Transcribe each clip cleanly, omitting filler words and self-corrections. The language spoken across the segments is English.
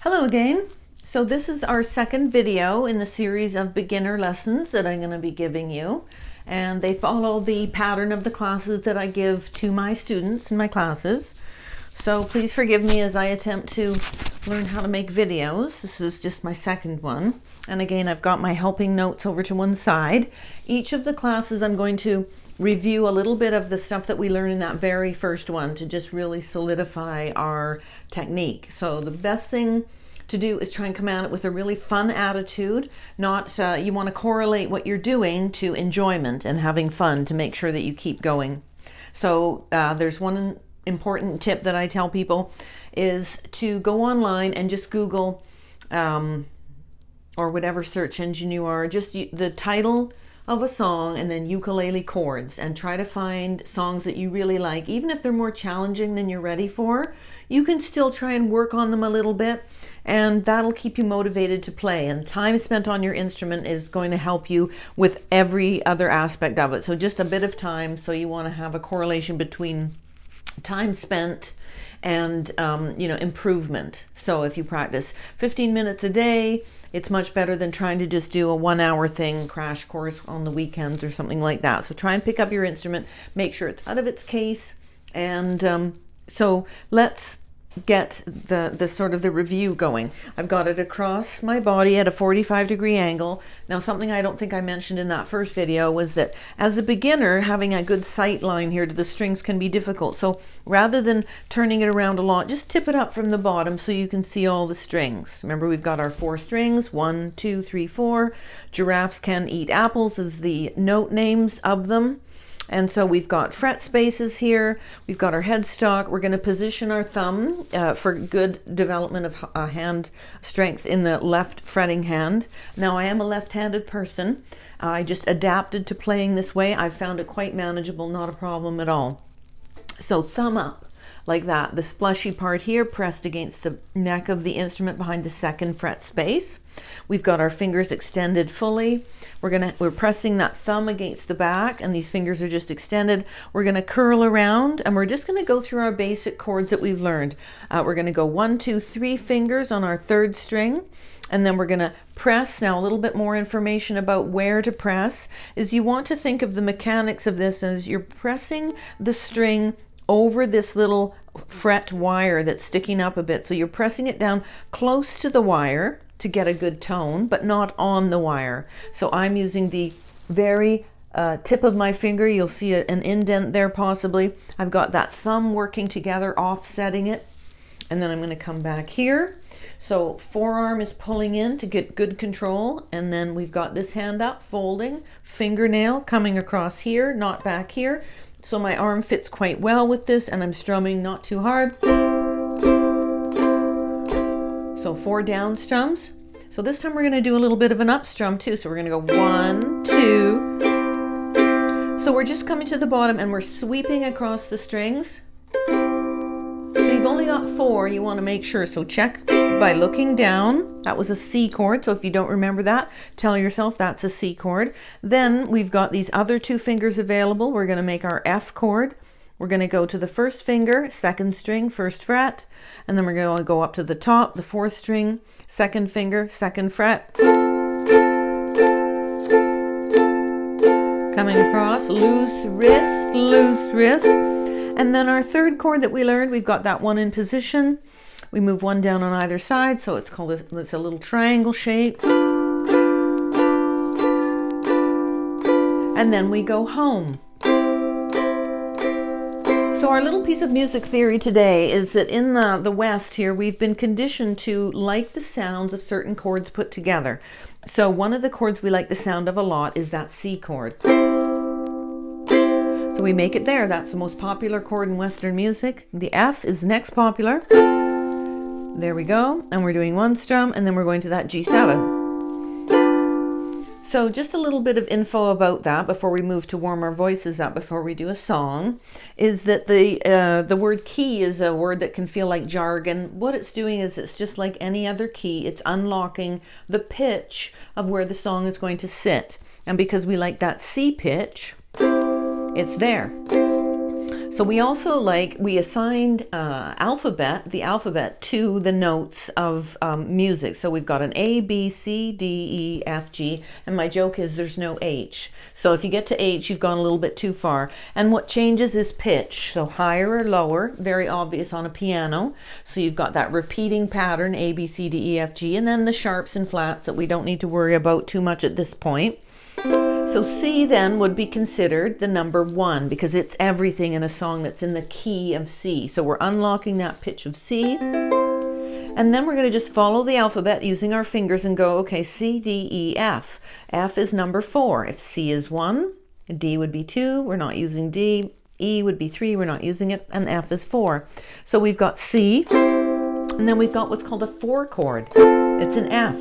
Hello again. So this is our second video in the series of beginner lessons that I'm going to be giving you, and they follow the pattern of the classes that I give to my students in my classes. So please forgive me as I attempt to learn how to make videos. This is just my second one, and again I've got my helping notes over to one side. Each of the classes I'm going to review a little bit of the stuff that we learned in that very first one to just really solidify our technique. So the best thing to do is try and come at it with a really fun attitude. Not you want to correlate what you're doing to enjoyment and having fun to make sure that you keep going. So there's one important tip that I tell people is to go online and just Google or whatever search engine you are, just the title of a song and then ukulele chords, and try to find songs that you really like. Even if they're more challenging than you're ready for, you can still try and work on them a little bit, and that'll keep you motivated to play. And time spent on your instrument is going to help you with every other aspect of it. So just a bit of time. So you want to have a correlation between time spent and improvement. So if you practice 15 minutes a day, it's much better than trying to just do a 1 hour thing, crash course on the weekends or something like that. So try and pick up your instrument, make sure it's out of its case, and so let's get the sort of the review going. I've got it across my body at a 45-degree angle. Now, something I don't think I mentioned in that first video was that as a beginner, having a good sight line here to the strings can be difficult. So rather than turning it around a lot, just tip it up from the bottom so you can see all the strings. Remember, we've got our 4 strings, 1, 2, 3, 4. Giraffes can eat apples is the note names of them. And so we've got fret spaces here, we've got our headstock. We're going to position our thumb for good development of hand strength in the left fretting hand. Now, I am a left-handed person. I just adapted to playing this way. I found it quite manageable, not a problem at all. So thumb up like that. This fleshy part here pressed against the neck of the instrument behind the 2nd fret space. We've got our fingers extended fully. We're pressing that thumb against the back, and these fingers are just extended. We're going to curl around, and we're just going to go through our basic chords that we've learned. We're going to go 1, 2, 3 fingers on our 3rd string, and then we're going to press. Now, a little bit more information about where to press is you want to think of the mechanics of this as you're pressing the string over this little fret wire that's sticking up a bit. So you're pressing it down close to the wire to get a good tone, but not on the wire. So I'm using the very tip of my finger. You'll see an indent there possibly. I've got that thumb working together, offsetting it. And then I'm going to come back here. So forearm is pulling in to get good control. And then we've got this hand up, folding, fingernail coming across here, not back here. So my arm fits quite well with this, and I'm strumming not too hard. So 4 down strums. So this time we're going to do a little bit of an up strum too. So we're going to go 1, 2. So we're just coming to the bottom and we're sweeping across the strings. So you've only got 4. You want to make sure. So check by looking down. That was a C chord. So if you don't remember that, tell yourself that's a C chord. Then we've got these other 2 fingers available. We're going to make our F chord. We're going to go to the 1st finger, 2nd string, 1st fret, and then we're going to go up to the top, the 4th string, 2nd finger, 2nd fret. Coming across, loose wrist, loose wrist. And then our 3rd chord that we learned, we've got that 1 in position. We move 1 down on either side, so it's a little triangle shape. And then we go home. So our little piece of music theory today is that in the West here, we've been conditioned to like the sounds of certain chords put together. So one of the chords we like the sound of a lot is that C chord. So we make it there. That's the most popular chord in Western music. The F is next popular. There we go. And we're doing 1 strum, and then we're going to that G7. So just a little bit of info about that before we move to warm our voices up before we do a song is that the word key is a word that can feel like jargon. What it's doing is it's just like any other key. It's unlocking the pitch of where the song is going to sit. And because we like that C pitch, it's there. So we also we assigned the alphabet to the notes of music. So we've got an A, B, C, D, E, F, G, and my joke is there's no H. So if you get to H, you've gone a little bit too far. And what changes is pitch. So higher or lower, very obvious on a piano. So you've got that repeating pattern, A, B, C, D, E, F, G, and then the sharps and flats that we don't need to worry about too much at this point. So C then would be considered the number 1 because it's everything in a song that's in the key of C. So we're unlocking that pitch of C. And then we're going to just follow the alphabet using our fingers and go, okay, C, D, E, F. F is number 4. If C is 1, D would be 2. We're not using D. E would be 3. We're not using it. And F is 4. So we've got C. And then we've got what's called a 4 chord. It's an F.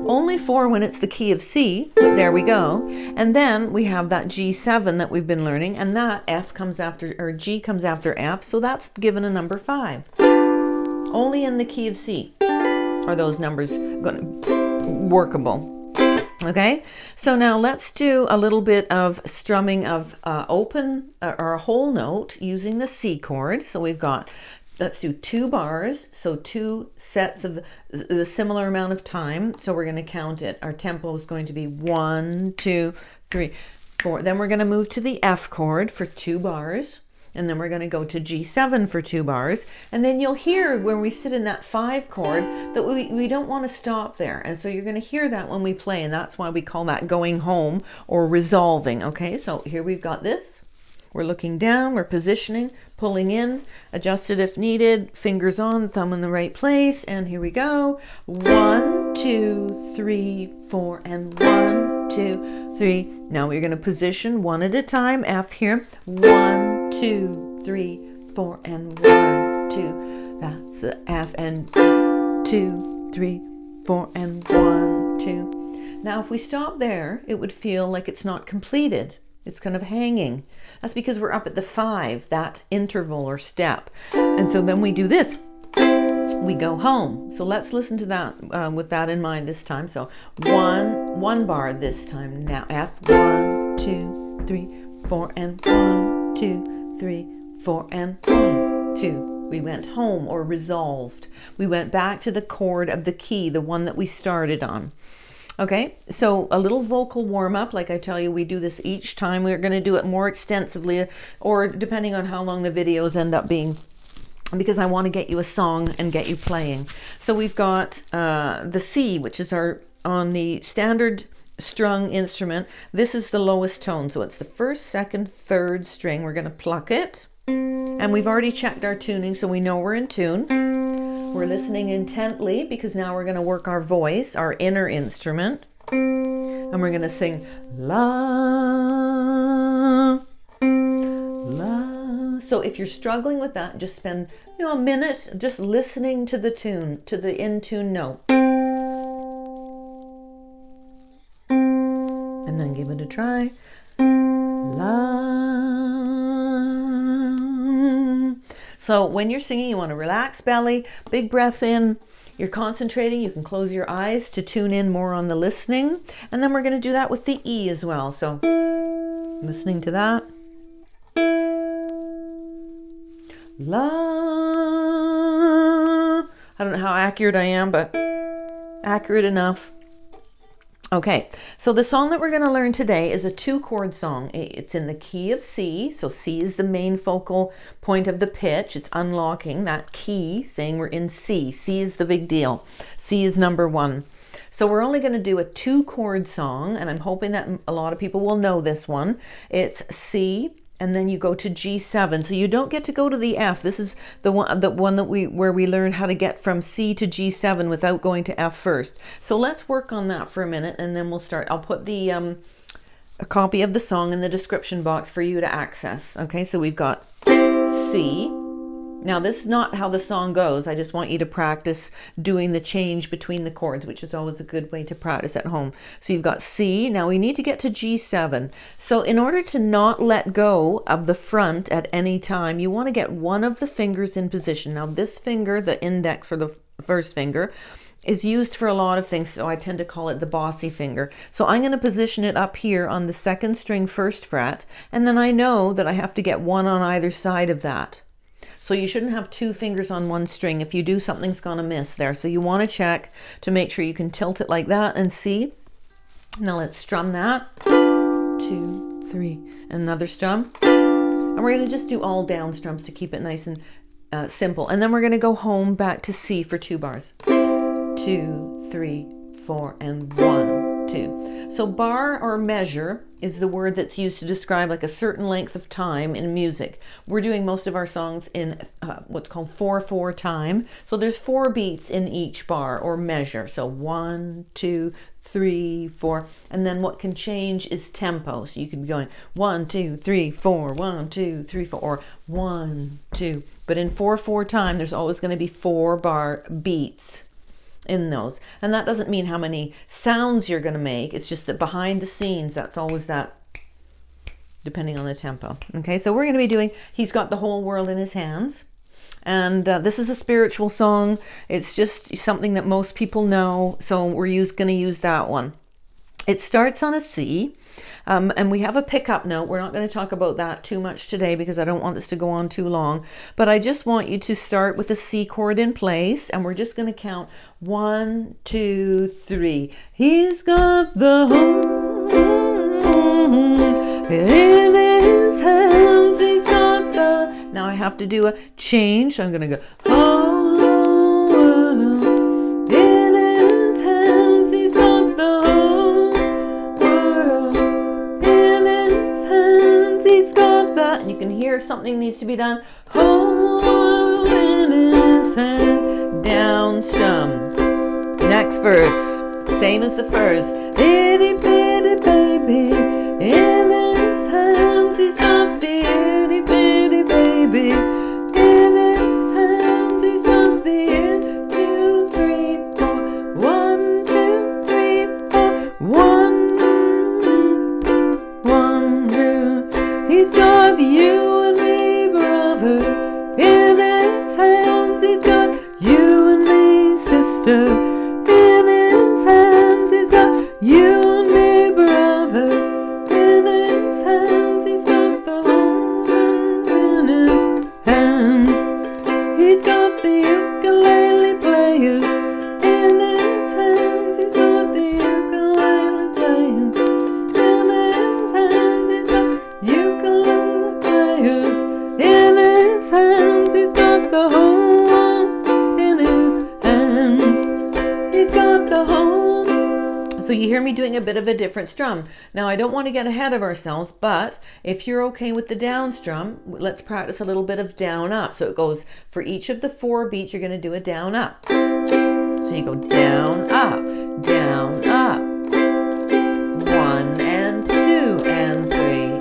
Only 4 when it's the key of C, but there we go. And then we have that G7 that we've been learning, and that F comes after, or G comes after F, so that's given a number 5. Only in the key of C are those numbers workable. Okay, so now let's do a little bit of strumming of open or a whole note using the C chord. So we've got, let's do 2 bars, so 2 sets of the similar amount of time. So we're going to count it. Our tempo is going to be 1, 2, 3, 4. Then we're going to move to the F chord for 2 bars. And then we're going to go to G7 for 2 bars. And then you'll hear when we sit in that 5 chord that we don't want to stop there. And so you're going to hear that when we play. And that's why we call that going home or resolving. Okay, so here we've got this. We're looking down, we're positioning, pulling in, adjusted if needed, fingers on, thumb in the right place, and here we go. 1, 2, 3, 4, and 1, 2, 3. Now we're going to position one at a time, F here. 1, 2, 3, 4, and 1, 2. That's the F, and 2, 3, 4, and 1, 2. Now if we stop there, it would feel like it's not completed. It's kind of hanging. That's because we're up at the 5, that interval or step. And so then we do this. We go home. So let's listen to that with that in mind this time. So one bar this time. Now F, 1, 2, 3, 4, and 1, 2, 3, 4, and 1, 2. We went home or resolved. We went back to the chord of the key, the one that we started on. Okay, so a little vocal warm-up. Like I tell you, we do this each time. We're going to do it more extensively, or depending on how long the videos end up being, because I want to get you a song and get you playing. So we've got the C, which is on the standard strung instrument. This is the lowest tone, so it's the 1st, 2nd, 3rd string. We're going to pluck it, and we've already checked our tuning, so we know we're in tune. We're listening intently because now we're going to work our voice, our inner instrument. And we're going to sing la, la. So if you're struggling with that, just spend, a minute just listening to the tune, to the in-tune note. And then give it a try. La. So when you're singing, you want to relax belly, big breath in. You're concentrating. You can close your eyes to tune in more on the listening. And then we're going to do that with the E as well. So listening to that. La. I don't know how accurate I am, but accurate enough. Okay, so the song that we're going to learn today is a 2-chord song. It's in the key of C, so C is the main focal point of the pitch. It's unlocking that key, saying we're in C. C is the big deal. C is number 1. So we're only going to do a 2-chord song, and I'm hoping that a lot of people will know this one. It's C, and then you go to G7. So you don't get to go to the F. This is the one that where we learn how to get from C to G7 without going to F first. So let's work on that for a minute, and then we'll start. I'll put the a copy of the song in the description box for you to access. Okay, so we've got C. Now this is not how the song goes. I just want you to practice doing the change between the chords, which is always a good way to practice at home. So you've got C. Now we need to get to G7. So in order to not let go of the front at any time, you want to get one of the fingers in position. Now this finger, the index or the first finger, is used for a lot of things, so I tend to call it the bossy finger. So I'm going to position it up here on the second string first fret, and then I know that I have to get one on either side of that. So you shouldn't have two fingers on one string. If you do, something's going to miss there. So you want to check to make sure you can tilt it like that and see. Now let's strum that. 2, 3, another strum. And we're going to just do all down strums to keep it nice and simple. And then we're going to go home back to C for 2 bars. 2, 3, 4, and 1, 2. So bar or measure is the word that's used to describe like a certain length of time in music. We're doing most of our songs in what's called 4/4 time. So there's 4 beats in each bar or measure. So 1, 2, 3, 4, and then what can change is tempo. So you could be going 1, 2, 3, 4, 1, 2, 3, 4, or 1, 2. But in 4/4 time, there's always going to be 4 bar beats in those. And that doesn't mean how many sounds you're going to make. It's just that behind the scenes, that's always that, depending on the tempo. Okay, so we're going to be doing He's Got the Whole World in His Hands. And this is a spiritual song. It's just something that most people know, so we're going to use that one. It starts on a C, and we have a pickup note. We're not going to talk about that too much today because I don't want this to go on too long, but I just want you to start with a C chord in place, and we're just going to count 1, 2, 3. He's got the whole in his hands. He's got the... Now I have to do a change, so I'm going to go whole world in his hands. He's got the whole world in his hands. He's got that. And you can hear something needs to be done. Whole world in his hands. Down strum. Next verse, same as the first. Itty bitty baby in his hands. He's got the itty bitty baby in his hands. He's got the 2, 3, 4. 1, 2, 3, 4. 1, 1, 2. He's got you and me, brother, in his hands. He's got you and me, sister, in his hands. He's got you and me, brother, in his hands. He's got the whole world in his hands. He's got the ukulele players in his hands. He's got the ukulele players in his hands. He's got ukulele players in his hands. He's got the whole world in his hands. He's got the whole. So you hear me doing a bit of a different strum. Now I don't want to get ahead of ourselves, but if you're okay with the down strum, let's practice a little bit of down up. So it goes for each of the 4 beats, you're going to do a down up. So you go down up, 1 and 2 and 3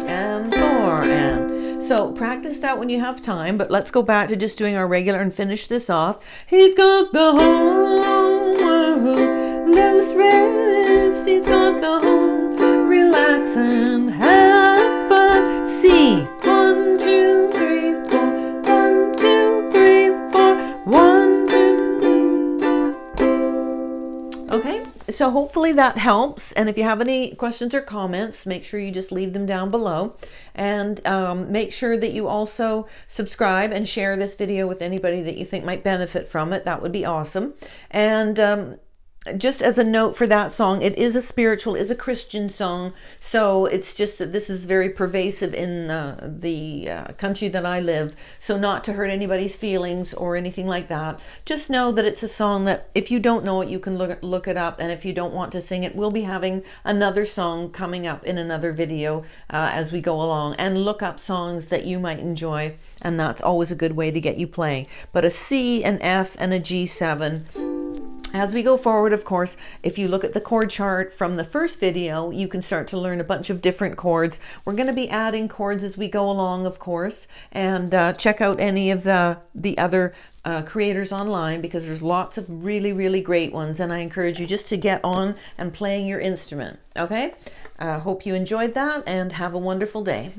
and 4 and. So practice that when you have time, but let's go back to just doing our regular and finish this off. He's got the whole world, loose wrist. He's got the whole, relax and have fun. C, 1, 2, 3, 4. 1, 2, 3, 4. 1, 2. Okay, so hopefully that helps. And if you have any questions or comments, make sure you just leave them down below. And make sure that you also subscribe and share this video with anybody that you think might benefit from it. That would be awesome. And just as a note for that song, it is a spiritual, is a Christian song. So it's just that this is very pervasive in the country that I live. So not to hurt anybody's feelings or anything like that. Just know that it's a song that if you don't know it, you can look it up. And if you don't want to sing it, we'll be having another song coming up in another video as we go along. And look up songs that you might enjoy. And that's always a good way to get you playing. But a C, an F, and a G7. As we go forward, of course, if you look at the chord chart from the first video, you can start to learn a bunch of different chords. We're going to be adding chords as we go along, of course, and check out any of the other creators online because there's lots of really, really great ones, and I encourage you just to get on and playing your instrument, okay? Hope you enjoyed that, and have a wonderful day.